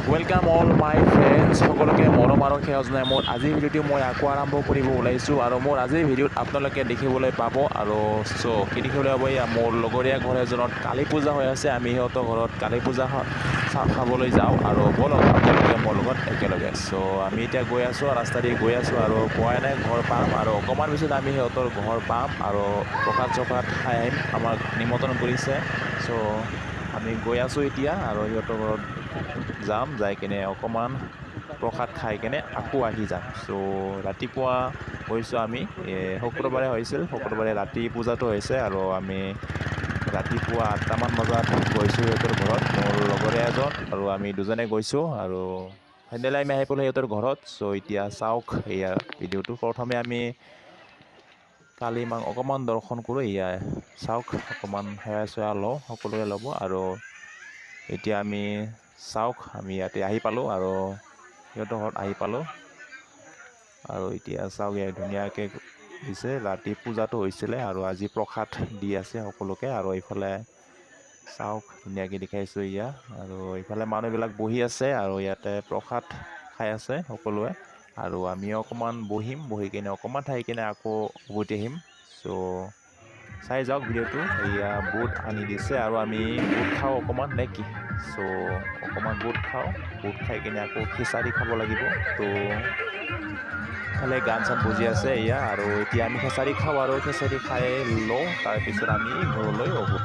welcome all my friends সকলোকে মৰম আৰু সেৱা জনাই মোৰ আজিৰ ভিডিঅ'টো মই আকৌ আৰম্ভ কৰিব ওলাইছোঁ আৰু মোৰ আজিৰ ভিডিঅ'ত আপোনালোকে দেখিবলৈ পাব আৰু কি দেখিবলৈ পাব এয়া মোৰ লগৰীয়া ঘৰ এজনত কালী পূজা হৈ আছে আমি সিহঁতৰ ঘৰত কালী পূজা খাবলৈ যাওঁ আৰু বলক আপোনালোকে মোৰ লগত একেলগে আমি এতিয়া গৈ আছোঁ ৰাস্তা দি গৈ আছোঁ আৰু পোৱাই নাই ঘৰ পাম আৰু অকণমান পিছত আমি সিহঁতৰ ঘৰ পাম আৰু প্ৰসাদ চসাদ খাই আহিম আমাক নিমন্ত্ৰণ কৰিছে আমি গৈ আছোঁ এতিয়া আৰু সিহঁতৰ ঘৰত যাম যাই কিনে অকণমান প্ৰসাদ খাই কিনে আকৌ আহি যাম ৰাতিপুৱা গৈছোঁ আমি শুক্ৰবাৰে হৈছিল শুক্ৰবাৰে ৰাতি পূজাটো হৈছে আৰু আমি ৰাতিপুৱা 8টামান বজাত গৈছোঁ সিহঁতৰ ঘৰত মোৰ লগৰে এজন আৰু আমি দুজনে গৈছোঁ আৰু ফাইনেলি আমি আহি পালোঁ সিহঁতৰ ঘৰত এতিয়া চাওক এয়া ভিডিঅ'টো প্ৰথমে আমি কালি মাক অকণমান দৰ্শন কৰোঁ এয়া চাওক অকণমান সেৱা চেৱা লওঁ সকলোৱে ল'ব আৰু এতিয়া আমি চাওক আমি ইয়াতে আহি পালোঁ আৰু সিহঁতৰ ঘৰত আহি পালোঁ আৰু এতিয়া চাওক ইয়াত ধুনীয়াকৈ দিছে ৰাতি পূজাটো হৈছিলে আৰু আজি প্ৰসাদ দি আছে সকলোকে আৰু এইফালে চাওক ধুনীয়াকৈ দেখাইছোঁ এয়া আৰু এইফালে মানুহবিলাক বহি আছে আৰু ইয়াতে প্ৰসাদ খাই আছে সকলোৱে আৰু আমি অকণমান বহিম বহি কিনে অকণমান থাকি কিনে আকৌ উভতি আহিম চাই যাওক ভিডিঅ'টো এয়া বুট আনি দিছে আৰু আমি বুট খাওঁ অকণমান নে কি অকণমান বুট খাওঁ বুট খাই কিনে আকৌ খিচাৰি খাব লাগিব ইফালে গান চান বজি আছে এয়া আৰু এতিয়া আমি খিচাৰি খাওঁ আৰু খিচাৰি খাই লওঁ তাৰপিছত আমি ঘৰলৈ উভতি